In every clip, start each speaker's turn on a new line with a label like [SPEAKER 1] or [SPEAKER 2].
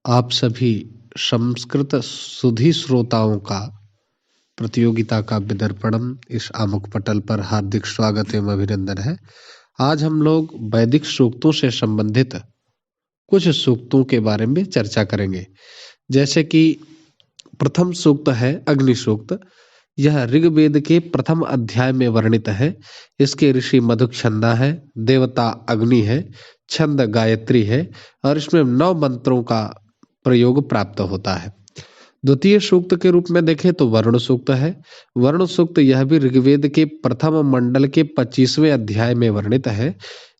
[SPEAKER 1] आप सभी संस्कृत सुधी श्रोताओं का प्रतियोगिता का विदर्पणम इस आमुख पटल पर हार्दिक स्वागत एवं अभिनंदन है। आज हम लोग वैदिक सूक्तों से संबंधित कुछ सूक्तों के बारे में चर्चा करेंगे। जैसे कि प्रथम सूक्त है अग्नि सूक्त। यह ऋग्वेद के प्रथम अध्याय में वर्णित है। इसके ऋषि मधुछंदा है, देवता अग्नि है, छंद गायत्री है और इसमें 9 मंत्रों का प्रयोग प्राप्त होता है। द्वितीय सूक्त के रूप में देखें तो वरुण सूक्त है। वरुण सूक्त यह भी ऋग्वेद के प्रथम मंडल के 25वें अध्याय में वर्णित है।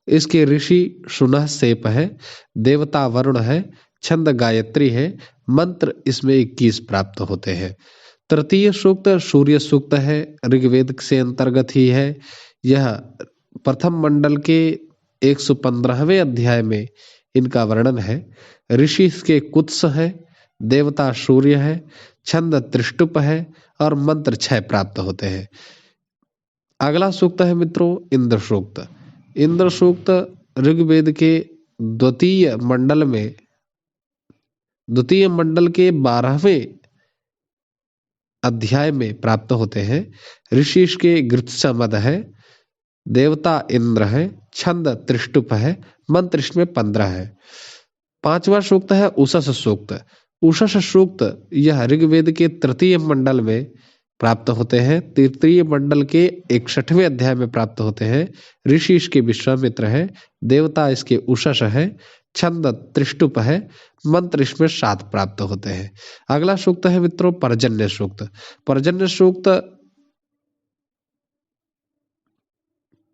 [SPEAKER 1] इसके ऋषि सुनह सेप है, देवता वरुण है, छंद गायत्री है, मंत्र इसमें 21 प्राप्त होते हैं। तृतीय सूक्त सूर्य सूक्त है, ऋग्वेद से अंतर्गत ही है। यह प्रथम मंडल के 115वें अध्याय में इनका वर्णन है। ऋषि इसके कुत्स है, देवता सूर्य है, छंद त्रिष्टुप है और मंत्र 6 प्राप्त होते हैं। अगला सूक्त है मित्रों इंद्र सूक्त। इंद्र सूक्त ऋग्वेद के द्वितीय मंडल के 12वें अध्याय में प्राप्त होते हैं। ऋषि इसके गृत्समद है, देवता इंद्र है, छंद त्रिष्टुप है, मंत्र इसमें 15 है। 5वां सूक्त है उषस सूक्त। उषस सूक्त यह ऋग्वेद के तृतीय मंडल में प्राप्त होते हैं। तृतीय मंडल के 61वें अध्याय में प्राप्त होते हैं। ऋषि इसके विश्वामित्र है, देवता इसके उषस है, छंद त्रिष्टुप है, मंत्र इसमें 7 प्राप्त होते हैं। अगला सूक्त है मित्रों पर्जन्य सूक्त। पर्जन्य सूक्त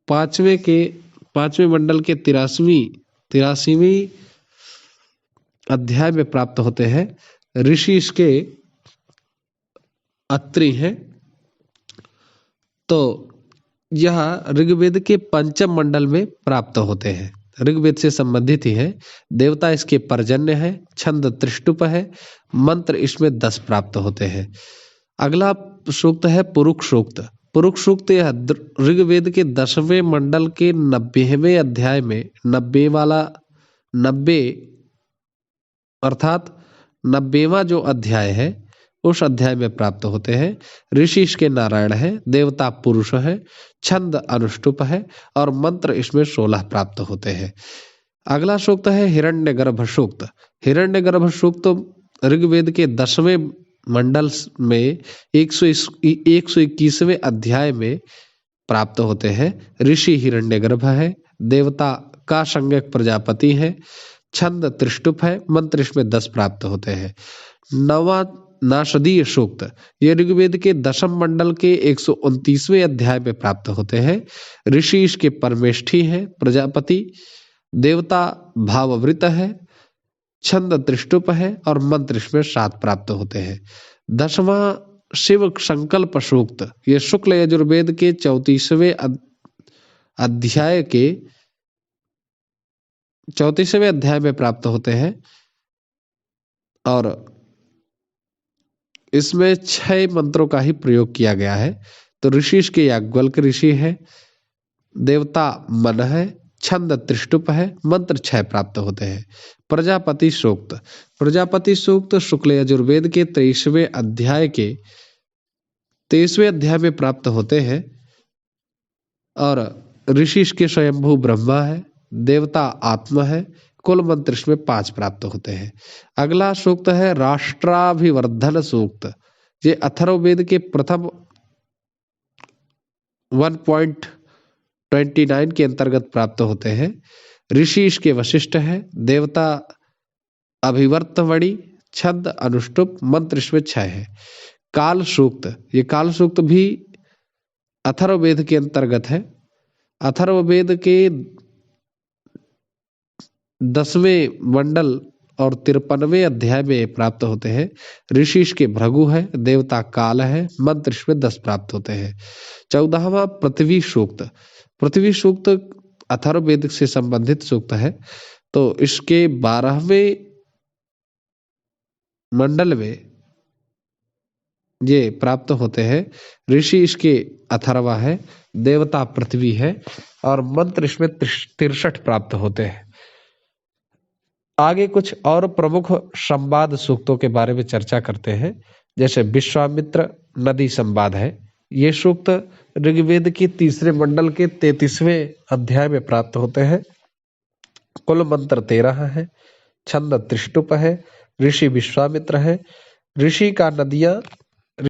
[SPEAKER 1] 5वें मंडल के 83वें अध्याय में प्राप्त होते हैं। ऋषि इसके अत्रि हैं। तो यह ऋग्वेद के पंचम मंडल में प्राप्त होते हैं, ऋग्वेद से संबंधित ही है। देवता इसके पर्जन्य है, छंद त्रिष्टुप है, मंत्र इसमें 10 प्राप्त होते हैं। अगला सूक्त है पुरुष सूक्त। पुरुष सूक्त यह ऋग्वेद के 10वें मंडल के 90वें अध्याय में 90 अर्थात 90वां जो अध्याय है उस अध्याय में प्राप्त होते हैं। ऋषि इसके नारायण है, देवता पुरुष है, छंद अनुष्टुप है और मंत्र इसमें 16 प्राप्त होते हैं। अगला सूक्त है हिरण्यगर्भ सूक्त। हिरण्यगर्भ सूक्त ऋग्वेद के 10वें मंडल में 121वें अध्याय में प्राप्त होते हैं। ऋषि हिरण्यगर्भ है, देवता का संज्ञक प्रजापति है, छंद त्रिष्टुप है, मंत्र इसमें 10 प्राप्त होते हैं। 9वां नाशदीय सूक्त ये ऋग्वेद के 10वें मंडल के 129वें अध्याय में प्राप्त होते हैं। ऋषि इसके परमेष्ठी है, प्रजापति, देवता भाववृत है, छंद त्रिष्टुप है और मंत्र इसमें 7 प्राप्त होते हैं। 10वां शिव संकल्प सूक्त ये शुक्ल यजुर्वेद के 34वें अध्याय के 34वें अध्याय में प्राप्त होते हैं और इसमें 6 मंत्रों का ही प्रयोग किया गया है। तो ऋषि इसके याज्ञवल्क्य ऋषि है, देवता मन है, छंद त्रिष्टुप है, मंत्र 6 प्राप्त होते हैं। प्रजापति सूक्त। प्रजापति सूक्त शुक्ल यजुर्वेद के 23वें अध्याय के 23वें अध्याय में प्राप्त होते हैं और ऋषि इसके स्वयंभू ब्रह्मा है, देवता आत्मा है, कुल मंत्र इसमें 5 प्राप्त होते हैं। अगला सूक्त है राष्ट्राभिवर्धन सूक्त। ये अथर्ववेद के प्रथम 1.29 के अंतर्गत प्राप्त होते हैं। ऋषि इसके वशिष्ठ है, देवता अभिवर्तवणी, छंद अनुष्टुप, मंत्र इसमें 6 है। काल सूक्त ये काल सूक्त भी अथर्ववेद के अंतर्गत है। अथर्ववेद के 10वें मंडल और 53वें अध्याय में प्राप्त होते हैं। ऋषि इसके भृगु है, देवता काल है, मंत्र इसमें 10 प्राप्त होते हैं। 14वां पृथ्वी सूक्त। पृथ्वी सूक्त अथर्ववेद से संबंधित सूक्त है। तो इसके 12वें मंडल में ये प्राप्त होते हैं। ऋषि इसके अथर्वा है, देवता पृथ्वी है और मंत्र इसमें 63 प्राप्त होते हैं। आगे कुछ और प्रमुख संवाद सूक्तों के बारे में चर्चा करते हैं। जैसे विश्वामित्र नदी संवाद है। ये सूक्त ऋग्वेद के तीसरे मंडल के 33वें अध्याय में प्राप्त होते हैं। कुल मंत्र 13 है। छंद त्रिष्टुप है। ऋषि विश्वामित्र है। ऋषि का नदियां